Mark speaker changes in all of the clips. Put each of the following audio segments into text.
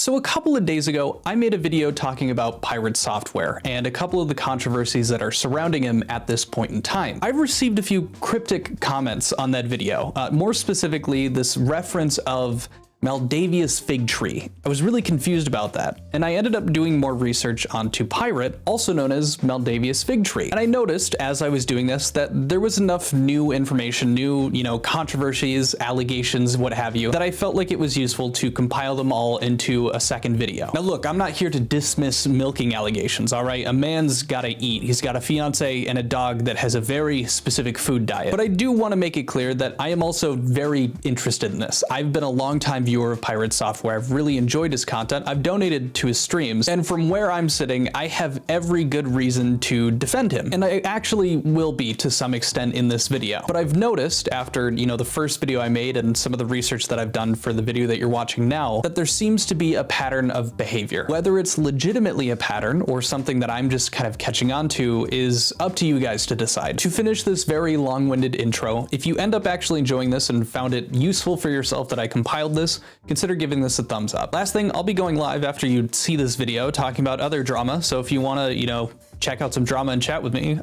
Speaker 1: So a couple of days ago, I made a video talking about Pirate Software and a couple of the controversies that are surrounding him at this point in time. I've received a few cryptic comments on that video, more specifically this reference of Maldavius fig tree. I was really confused about that, and I ended up doing more research onto Pirate, also known as Maldavius fig tree. And I noticed as I was doing this that there was enough new information, new, controversies, allegations, what have you, that I felt like it was useful to compile them all into a second video. Now look, I'm not here to dismiss milking allegations, all right? A man's gotta eat. He's got a fiance and a dog that has a very specific food diet. But I do want to make it clear that I am also very interested in this. I've been a long time viewer of Pirate Software. I've really enjoyed his content. I've donated to his streams, and from where I'm sitting, I have every good reason to defend him. And I actually will be to some extent in this video. But I've noticed after, the first video I made and some of the research that I've done for the video that you're watching now, that there seems to be a pattern of behavior. Whether it's legitimately a pattern or something that I'm just kind of catching on to is up to you guys to decide. To finish this very long-winded intro, if you end up actually enjoying this and found it useful for yourself that I compiled this, consider giving this a thumbs up. Last thing, I'll be going live after you see this video talking about other drama, so if you want to, check out some drama and chat with me,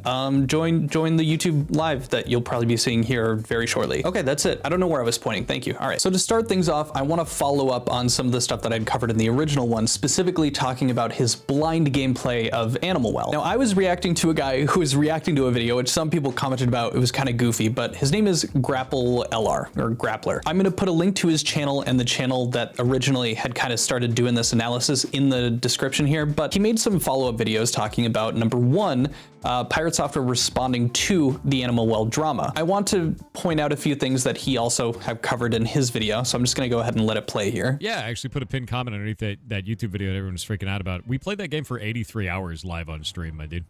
Speaker 1: join the YouTube live that you'll probably be seeing here very shortly. Okay, that's it. I don't know where I was pointing. Thank you. All right, so to start things off, I want to follow up on some of the stuff that I'd covered in the original one, specifically talking about his blind gameplay of Animal Well. Now, I was reacting to a guy who was reacting to a video, which some people commented about. It was kind of goofy, but his name is Grapple LR, or Grappler. I'm going to put a link to his channel and the channel that originally had kind of started doing this analysis in the description here, but he made some follow-up videos talking about, number one, Pirate Software responding to the Animal Well drama. I want to point out a few things that he also have covered in his video, so I'm just going to go ahead and let it play here.
Speaker 2: Yeah, I actually put a pinned comment underneath that YouTube video that everyone was freaking out about. We played that game for 83 hours live on stream, my dude.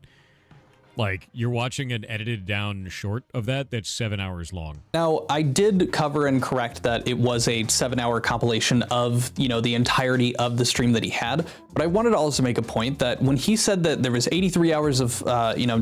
Speaker 2: Like, you're watching an edited down short of that's 7 hours long.
Speaker 1: Now, I did cover and correct that it was a 7-hour compilation of, the entirety of the stream that he had, but I wanted to also make a point that when he said that there was 83 hours of,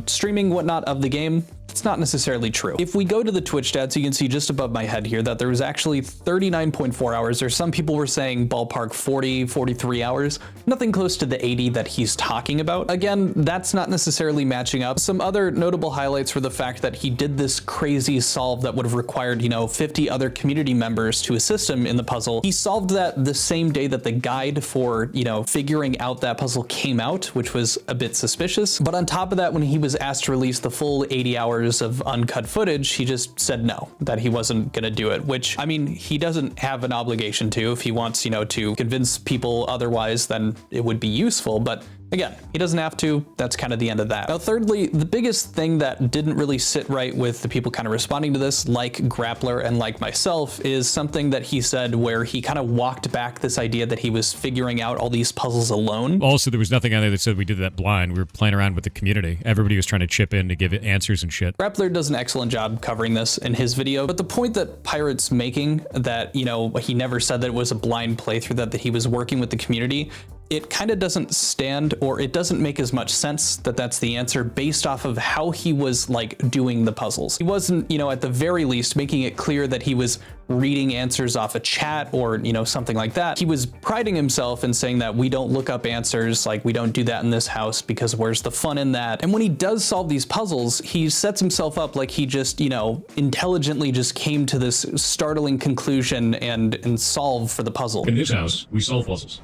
Speaker 1: streaming, whatnot, of the game, it's not necessarily true. If we go to the Twitch stats, you can see just above my head here that there was actually 39.4 hours, or some people were saying ballpark 40, 43 hours, nothing close to the 80 that he's talking about. Again, that's not necessarily matching up. Some other notable highlights were the fact that he did this crazy solve that would have required, 50 other community members to assist him in the puzzle. He solved that the same day that the guide for, figuring out that puzzle came out, which was a bit suspicious. But on top of that, when he was asked to release the full 80 hours of uncut footage, he just said no, that he wasn't gonna do it, which, I mean, he doesn't have an obligation to. If he wants, to convince people otherwise, then it would be useful, but again, he doesn't have to. That's kind of the end of that. Now, thirdly, the biggest thing that didn't really sit right with the people kind of responding to this, like Grappler and like myself, is something that he said where he kind of walked back this idea that he was figuring out all these puzzles alone.
Speaker 2: Also, there was nothing on there that said we did that blind. We were playing around with the community. Everybody was trying to chip in to give it answers and shit.
Speaker 1: Grappler does an excellent job covering this in his video, but the point that Pirate's making that, he never said that it was a blind playthrough, that he was working with the community, it kind of doesn't stand, or it doesn't make as much sense that that's the answer based off of how he was doing the puzzles. He wasn't, at the very least making it clear that he was reading answers off a chat or, something like that. He was priding himself in saying that we don't look up answers, we don't do that in this house because where's the fun in that? And when he does solve these puzzles, he sets himself up like he just, intelligently just came to this startling conclusion and solve for the puzzle.
Speaker 3: In this house, we solve puzzles.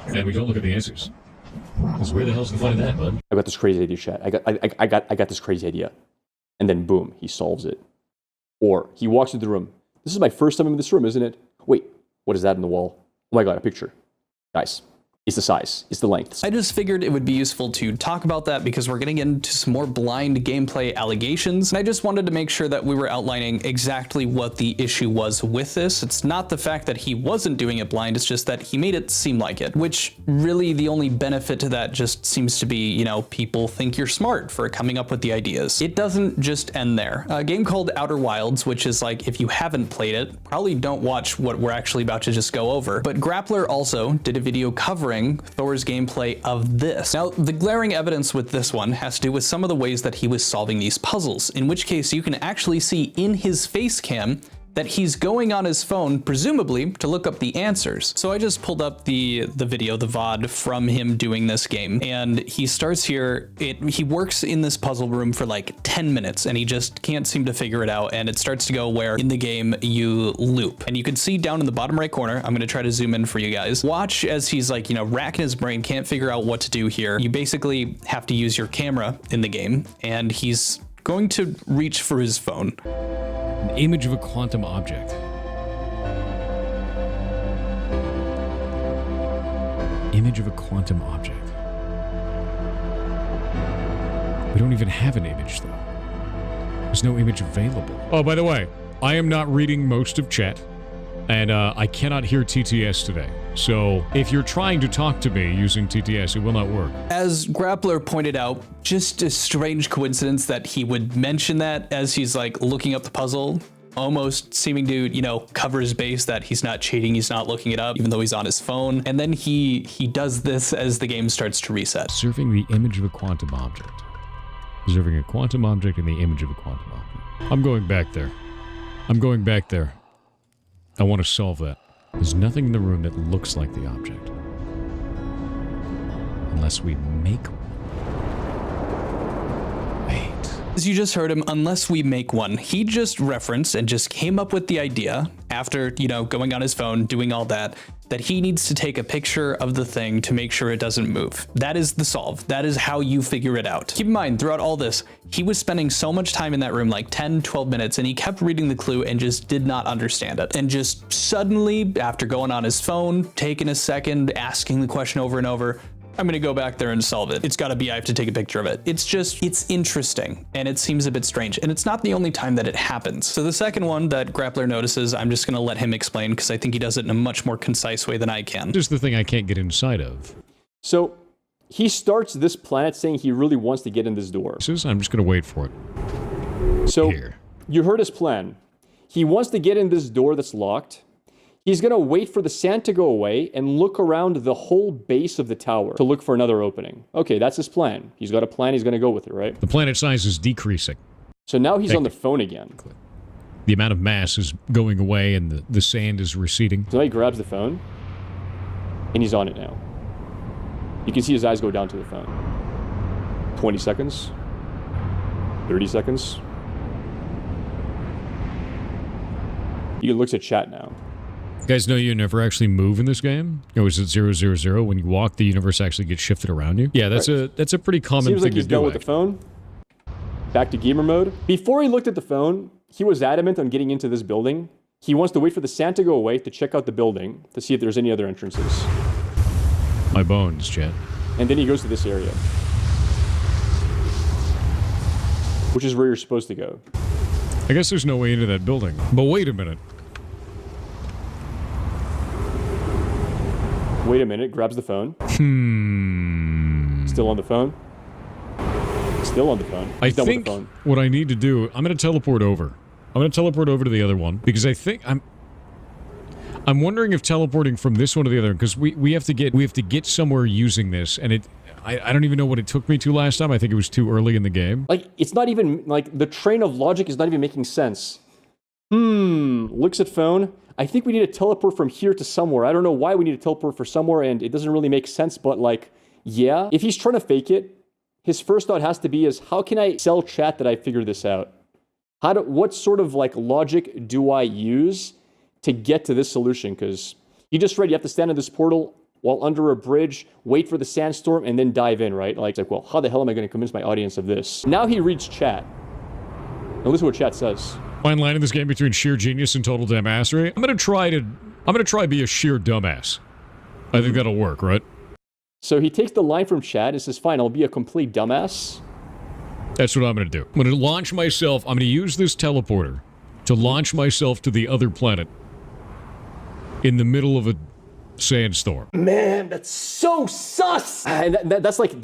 Speaker 3: And we don't look at the answers. Because where the hell's the fun in that, bud?
Speaker 4: I got this crazy idea, chat. I got this crazy idea. And then boom, he solves it. Or he walks into the room. This is my first time in this room, isn't it? Wait, what is that in the wall? Oh my god, a picture. Guys, it's the size, it's the length.
Speaker 1: I just figured it would be useful to talk about that because we're getting into some more blind gameplay allegations. And I just wanted to make sure that we were outlining exactly what the issue was with this. It's not the fact that he wasn't doing it blind, it's just that he made it seem like it, which really the only benefit to that just seems to be, people think you're smart for coming up with the ideas. It doesn't just end there. A game called Outer Wilds, which is if you haven't played it, probably don't watch what we're actually about to just go over. But Grappler also did a video covering Thor's gameplay of this. Now, the glaring evidence with this one has to do with some of the ways that he was solving these puzzles, in which case you can actually see in his face cam that he's going on his phone, presumably to look up the answers. So I just pulled up the video, the VOD from him doing this game, and he starts here. He works in this puzzle room for like 10 minutes and he just can't seem to figure it out. And it starts to go where in the game you loop, and you can see down in the bottom right corner, I'm going to try to zoom in for you guys. Watch as he's like, you know, racking his brain, can't figure out what to do here. You basically have to use your camera in the game, and he's going to reach for his phone.
Speaker 2: An image of a quantum object. Image of a quantum object. We don't even have an image, though. There's no image available. Oh, by the way, I am not reading most of chat, and I cannot hear TTS today. So if you're trying to talk to me using TTS, it will not work.
Speaker 1: As Grappler pointed out, just a strange coincidence that he would mention that as he's like looking up the puzzle, almost seeming to, you know, cover his base that he's not cheating, he's not looking it up, even though he's on his phone. And then he does this as the game starts to reset.
Speaker 2: Observing the image of a quantum object. Observing a quantum object in the image of a quantum object. I'm going back there. I'm going back there. I want to solve that. There's nothing in the room that looks like the object. Unless we make one. Wait.
Speaker 1: As you just heard him, unless we make one, he just referenced and just came up with the idea after, you know, going on his phone, doing all that he needs to take a picture of the thing to make sure it doesn't move. That is the solve. That is how you figure it out. Keep in mind, throughout all this, he was spending so much time in that room, like 10, 12 minutes, and he kept reading the clue and just did not understand it. And just suddenly, after going on his phone, taking a second, asking the question over and over, I'm gonna go back there and solve it. It's gotta be, I have to take a picture of it. It's interesting, and it seems a bit strange. And it's not the only time that it happens. So the second one that Grappler notices, I'm just gonna let him explain because I think he does it in a much more concise way than I can.
Speaker 2: This is the thing I can't get inside of.
Speaker 4: So he starts this planet saying he really wants to get in this door.
Speaker 2: I'm just gonna wait for it.
Speaker 4: So
Speaker 2: Here.
Speaker 4: You heard his plan. He wants to get in this door that's locked. He's going to wait for the sand to go away and look around the whole base of the tower to look for another opening. Okay, that's his plan. He's got a plan. He's going to go with it, right?
Speaker 2: The planet size is decreasing.
Speaker 4: So now he's on the phone again.
Speaker 2: The amount of mass is going away and the sand is receding.
Speaker 4: So now he grabs the phone and he's on it now. You can see his eyes go down to the phone. 20 seconds. 30 seconds. He looks at chat now.
Speaker 2: You guys know you never actually move in this game? Or is it 000? When you walk, the universe actually gets shifted around you? Yeah, that's a pretty common
Speaker 4: Seems
Speaker 2: thing
Speaker 4: like he's
Speaker 2: to do.
Speaker 4: done with the phone. Back to gamer mode. Before he looked at the phone, he was adamant on getting into this building. He wants to wait for the sand to go away to check out the building to see if there's any other entrances.
Speaker 2: My bones, Chad.
Speaker 4: And then he goes to this area, which is where you're supposed to go.
Speaker 2: I guess there's no way into that building. But wait a minute.
Speaker 4: Wait a minute, grabs the phone. Still on the phone. Still on the phone.
Speaker 2: I think what I need to do, I'm going to teleport over. I'm going to teleport over to the other one because I think I'm wondering if teleporting from this one to the other, because we have to get somewhere using this, and I don't even know what it took me to last time. I think it was too early in the game.
Speaker 4: Like, it's not even, like, the train of logic is not even making sense. Looks at phone. I think we need to teleport from here to somewhere. I don't know why we need to teleport for somewhere, and it doesn't really make sense, but, like, yeah. If he's trying to fake it, his first thought has to be is, how can I sell chat that I figured this out? What sort of, like, logic do I use to get to this solution? Because you just read you have to stand in this portal while under a bridge, wait for the sandstorm, and then dive in, right? Like, it's like, well, how the hell am I going to convince my audience of this? Now he reads chat. Now listen to what chat says.
Speaker 2: Fine line in this game between sheer genius and total dumbassery. I'm gonna try to be a sheer dumbass. I think that'll work, right?
Speaker 4: So he takes the line from chat and says, fine, I'll be a complete dumbass.
Speaker 2: That's what I'm gonna do. I'm gonna launch myself. I'm gonna use this teleporter to launch myself to the other planet in the middle of a sandstorm.
Speaker 4: Man, that's so sus! And that's like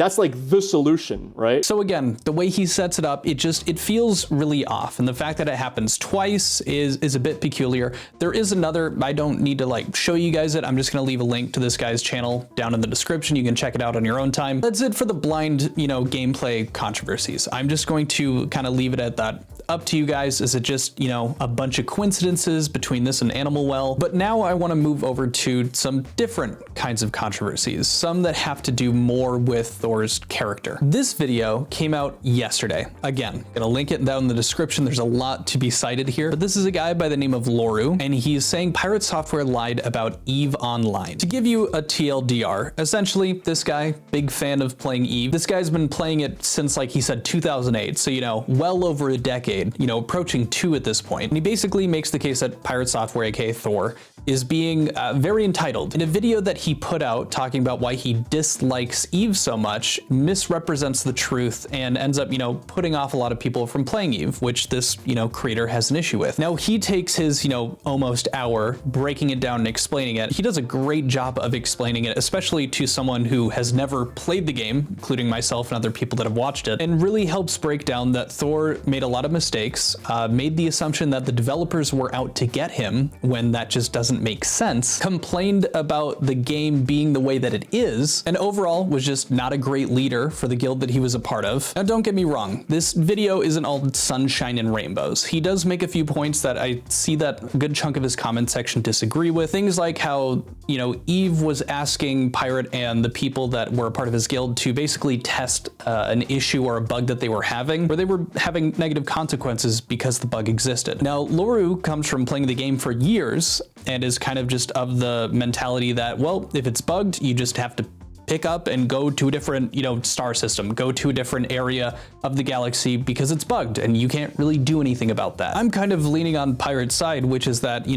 Speaker 4: the solution, right?
Speaker 1: So again, the way he sets it up, it feels really off. And the fact that it happens twice is a bit peculiar. There is another, I don't need to like show you guys it. I'm just gonna leave a link to this guy's channel down in the description. You can check it out on your own time. That's it for the blind, gameplay controversies. I'm just going to kind of leave it at that. up to you guys. Is it just, a bunch of coincidences between this and Animal Well? But now I want to move over to some different kinds of controversies, some that have to do more with Thor's character. This video came out yesterday. Again, gonna link it down in the description. There's a lot to be cited here, but this is a guy by the name of Loru, and he's saying Pirate Software lied about EVE Online. To give you a TLDR, essentially, this guy, big fan of playing EVE. This guy's been playing it since, like he said, 2008, so well over a decade, approaching 2 at this point. And he basically makes the case that Pirate Software, aka Thor, is being very entitled. In a video that he put out talking about why he dislikes EVE so much, misrepresents the truth and ends up, putting off a lot of people from playing EVE, which this, creator has an issue with. Now he takes his, almost hour breaking it down and explaining it. He does a great job of explaining it, especially to someone who has never played the game, including myself and other people that have watched it, and really helps break down that Thor made a lot of mistakes, made the assumption that the developers were out to get him when that just doesn't make sense, complained about the game being the way that it is, and overall was just not a great leader for the guild that he was a part of. Now don't get me wrong, this video isn't all sunshine and rainbows. He does make a few points that I see that a good chunk of his comment section disagree with. Things like how, EVE was asking Pirate and the people that were a part of his guild to basically test an issue or a bug that they were having, where they were having negative consequences because the bug existed. Now, Loru comes from playing the game for years and is kind of just of the mentality that, well, if it's bugged, you just have to pick up and go to a different, star system, go to a different area of the galaxy because it's bugged and you can't really do anything about that. I'm kind of leaning on Pirate's side, which is that,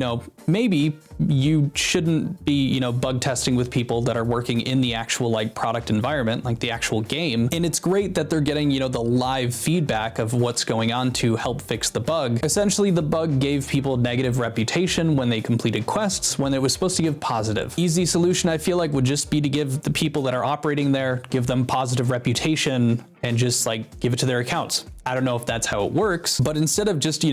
Speaker 1: maybe you shouldn't be, bug testing with people that are working in the actual product environment, like the actual game. And it's great that they're getting, the live feedback of what's going on to help fix the bug. Essentially, the bug gave people negative reputation when they completed quests when it was supposed to give positive. Easy solution, I feel like, would just be to give the people that are operating there, give them positive reputation and just give it to their accounts. I don't know if that's how it works, but instead of just,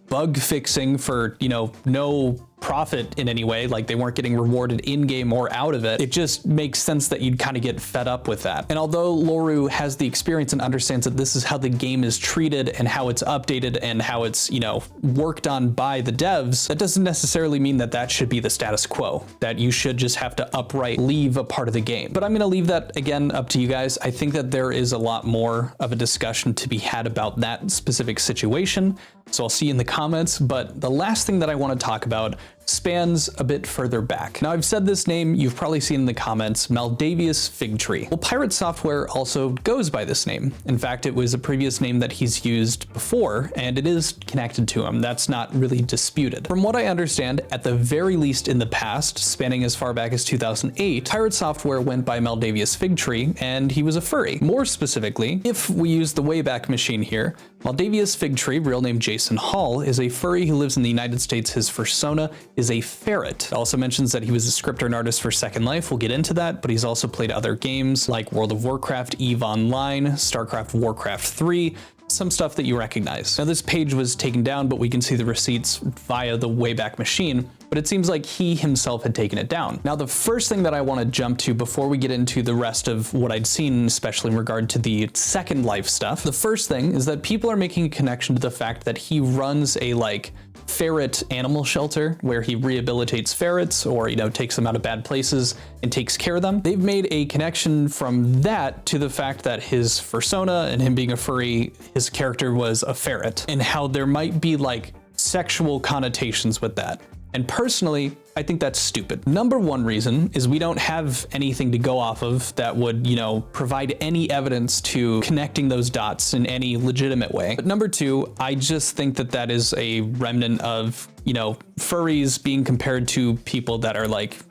Speaker 1: bug fixing for, no profit in any way, like they weren't getting rewarded in-game or out of it, it just makes sense that you'd kind of get fed up with that. And although Loru has the experience and understands that this is how the game is treated and how it's updated and how it's, worked on by the devs, that doesn't necessarily mean that that should be the status quo, that you should just have to outright leave a part of the game. But I'm going to leave that again up to you guys. I think that there is a lot more of a discussion to be had about that specific situation. So I'll see you in the comments, but the last thing that I want to talk about spans a bit further back. Now I've said this name, you've probably seen in the comments, Maldavius Fig Tree. Well, Pirate Software also goes by this name. In fact, it was a previous name that he's used before, and it is connected to him. That's not really disputed. From what I understand, at the very least in the past, spanning as far back as 2008, Pirate Software went by Maldavius Fig Tree, and he was a furry. More specifically, if we use the Wayback Machine here, Maldavius Fig Tree, real name Jason Hall, is a furry who lives in the United States. His persona is a ferret. It also mentions that he was a scripter and artist for Second Life. We'll get into that, but he's also played other games like World of Warcraft, EVE Online, StarCraft, Warcraft 3, some stuff that you recognize. Now this page was taken down, but we can see the receipts via the Wayback Machine, but it seems like he himself had taken it down. Now the first thing that I want to jump to before we get into the rest of what I'd seen, especially in regard to the Second Life stuff, the first thing is that people are making a connection to the fact that he runs a ferret animal shelter where he rehabilitates ferrets or, takes them out of bad places and takes care of them. They've made a connection from that to the fact that his persona and him being a furry, his character was a ferret, and how there might be sexual connotations with that. And personally, I think that's stupid. Number one reason is we don't have anything to go off of that would, provide any evidence to connecting those dots in any legitimate way. But number two, I just think that that is a remnant of, furries being compared to people that are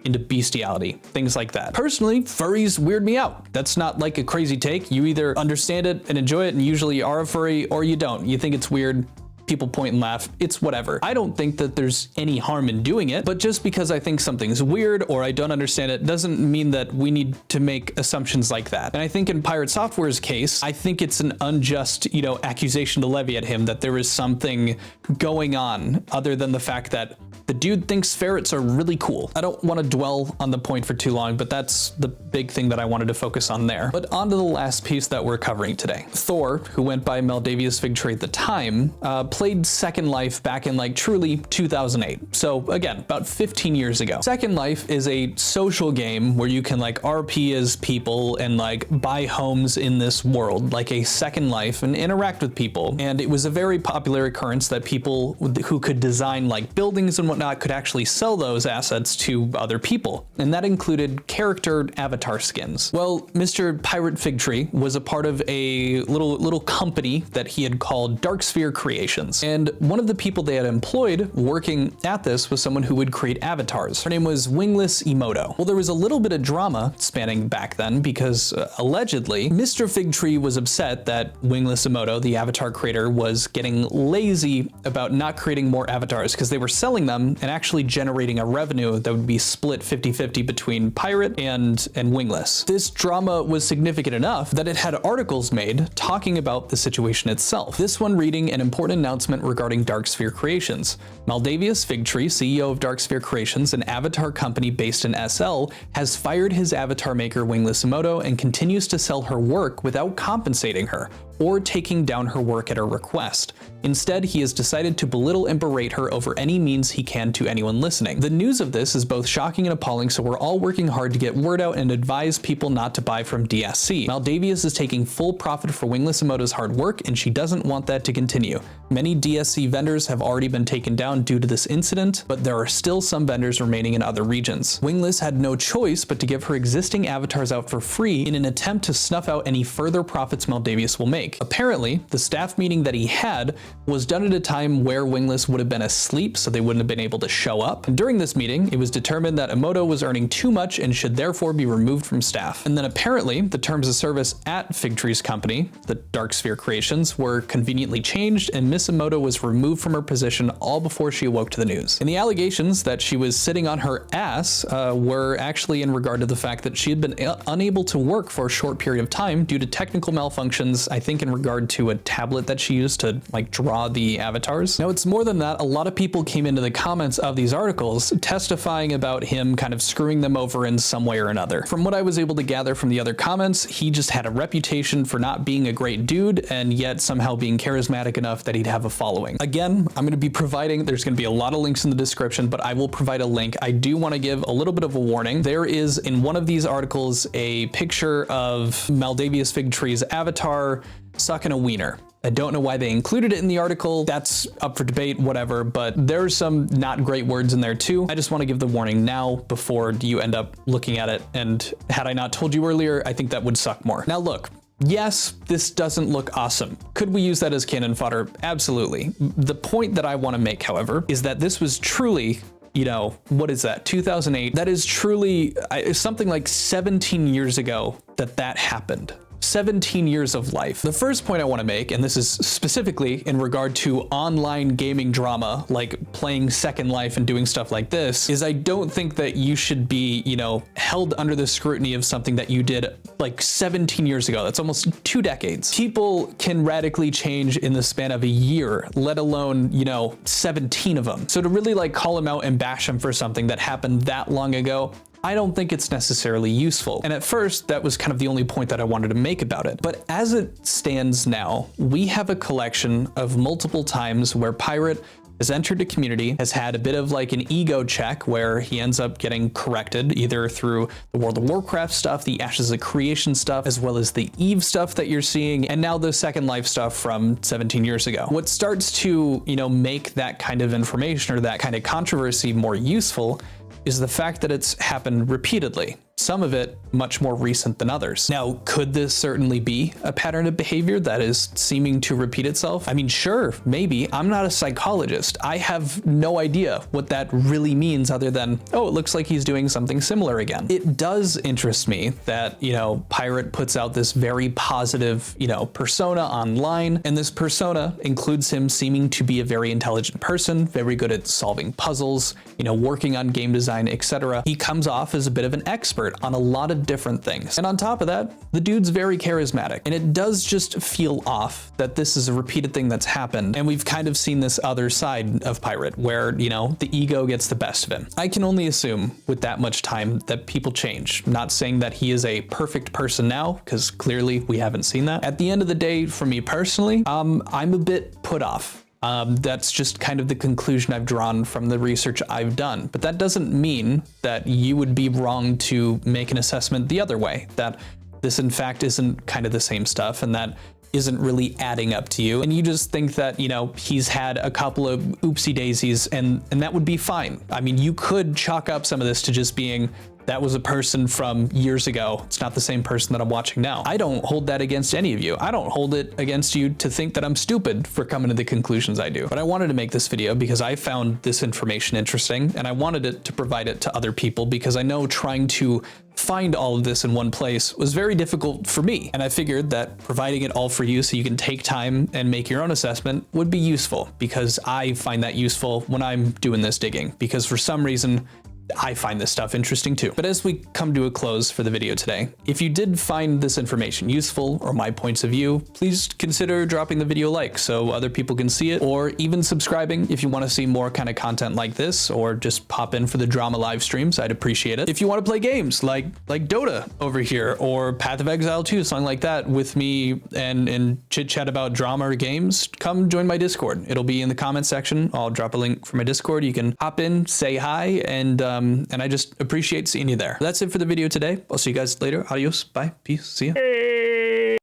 Speaker 1: into bestiality, things like that. Personally, furries weird me out. That's not a crazy take. You either understand it and enjoy it and usually are a furry, or you don't. You think it's weird. People point and laugh, it's whatever. I don't think that there's any harm in doing it, but just because I think something's weird or I don't understand it doesn't mean that we need to make assumptions like that. And I think in Pirate Software's case, I think it's an unjust, accusation to levy at him that there is something going on other than the fact that The dude thinks ferrets are really cool. I don't want to dwell on the point for too long, but that's the big thing that I wanted to focus on there. But on to the last piece that we're covering today. Thor, who went by Maldavius Figtree at the time, played Second Life back in like truly 2008. So again, about 15 years ago. Second Life is a social game where you can like RP as people and like buy homes in this world, like a Second Life, and interact with people. And it was a very popular occurrence that people who could design like buildings and whatnot could actually sell those assets to other people. And that included character avatar skins. Well, Mr. Pirate Figtree was a part of a little company that he had called Darksphere Creations. And one of the people they had employed working at this was someone who would create avatars. Her name was Wingless Emoto. Well, there was a little bit of drama spanning back then because allegedly Mr. Figtree was upset that Wingless Emoto, the avatar creator, was getting lazy about not creating more avatars because they were selling them and actually generating a revenue that would be split 50-50 between Pirate and Wingless. This drama was significant enough that it had articles made talking about the situation itself. This one reading an important announcement regarding Darksphere Creations. Maldavius Figtree, CEO of Darksphere Creations, an avatar company based in SL, has fired his avatar maker Wingless Emoto and continues to sell her work without compensating her or taking down her work at her request. Instead, he has decided to belittle and berate her over any means he can to anyone listening. The news of this is both shocking and appalling, so we're all working hard to get word out and advise people not to buy from DSC. Maldavius is taking full profit for Wingless Emoto's hard work, and she doesn't want that to continue. Many DSC vendors have already been taken down due to this incident, but there are still some vendors remaining in other regions. Wingless had no choice but to give her existing avatars out for free in an attempt to snuff out any further profits Maldavius will make. Apparently, the staff meeting that he had was done at a time where Wingless would have been asleep, so they wouldn't have been able to show up. And during this meeting, it was determined that Emoto was earning too much and should therefore be removed from staff. And then apparently, the terms of service at Figtree's company, the Darksphere Creations, were conveniently changed, and Miss Emoto was removed from her position all before she awoke to the news. And the allegations that she was sitting on her ass were actually in regard to the fact that she had been unable to work for a short period of time due to technical malfunctions, I think in regard to a tablet that she used to like draw the avatars. Now it's more than that. A lot of people came into the comments of these articles testifying about him kind of screwing them over in some way or another. From what I was able to gather from the other comments, he just had a reputation for not being a great dude and yet somehow being charismatic enough that he'd have a following. Again, I'm going to be providing, there's going to be a lot of links in the description, but I will provide a link. I do want to give a little bit of a warning. There is in one of these articles a picture of Maldavius Figtree's avatar sucking a wiener. I don't know why they included it in the article. That's up for debate, whatever, but there's some not great words in there too. I just want to give the warning now before you end up looking at it. And had I not told you earlier, I think that would suck more. Now look, yes, this doesn't look awesome. Could we use that as cannon fodder? Absolutely. The point that I want to make, however, is that this was truly, you know, what is that, 2008? That is truly something like 17 years ago that happened. 17 years of life. The first point I want to make, and this is specifically in regard to online gaming drama, like playing Second Life and doing stuff like this, is I don't think that you should be, you know, held under the scrutiny of something that you did like 17 years ago. That's almost 2 decades. People can radically change in the span of a year, let alone, you know, 17 of them. So to really like call him out and bash him for something that happened that long ago, I don't think it's necessarily useful. And at first, that was kind of the only point that I wanted to make about it. But as it stands now, we have a collection of multiple times where Pirate has entered a community, has had a bit of like an ego check where he ends up getting corrected either through the World of Warcraft stuff, the Ashes of Creation stuff, as well as the Eve stuff that you're seeing, and now the Second Life stuff from 17 years ago. What starts to, you know, make that kind of information or that kind of controversy more useful is the fact that it's happened repeatedly, some of it much more recent than others. Now, could this certainly be a pattern of behavior that is seeming to repeat itself? I mean, sure, maybe. I'm not a psychologist. I have no idea what that really means other than, oh, it looks like he's doing something similar again. It does interest me that, you know, Pirate puts out this very positive, you know, persona online, and this persona includes him seeming to be a very intelligent person, very good at solving puzzles, you know, working on game design, etc. He comes off as a bit of an expert expert on a lot of different things. And on top of that, the dude's very charismatic. And it does just feel off that this is a repeated thing that's happened. And we've kind of seen this other side of Pirate where, you know, the ego gets the best of him. I can only assume with that much time that people change. Not saying that he is a perfect person now, because clearly we haven't seen that. At the end of the day, for me personally, I'm a bit put off. That's just kind of the conclusion I've drawn from the research I've done. But that doesn't mean that you would be wrong to make an assessment the other way, that this in fact isn't kind of the same stuff and that isn't really adding up to you. And you just think that, you know, he's had a couple of oopsie daisies and that would be fine. I mean, you could chalk up some of this to just being, that was a person from years ago. It's not the same person that I'm watching now. I don't hold that against any of you. I don't hold it against you to think that I'm stupid for coming to the conclusions I do. But I wanted to make this video because I found this information interesting and I wanted it to provide it to other people because I know trying to find all of this in one place was very difficult for me. And I figured that providing it all for you so you can take time and make your own assessment would be useful because I find that useful when I'm doing this digging because for some reason, I find this stuff interesting too. But as we come to a close for the video today, if you did find this information useful or my points of view, please consider dropping the video a like so other people can see it, or even subscribing if you want to see more kind of content like this, or just pop in for the drama live streams. I'd appreciate it. If you want to play games like Dota over here or Path of Exile 2, something like that with me and chit chat about drama or games, come join my Discord. It'll be in the comment section. I'll drop a link for my Discord. You can hop in, say hi, and I just appreciate seeing you there. That's it for the video today. I'll see you guys later. Adios. Bye. Peace. See ya.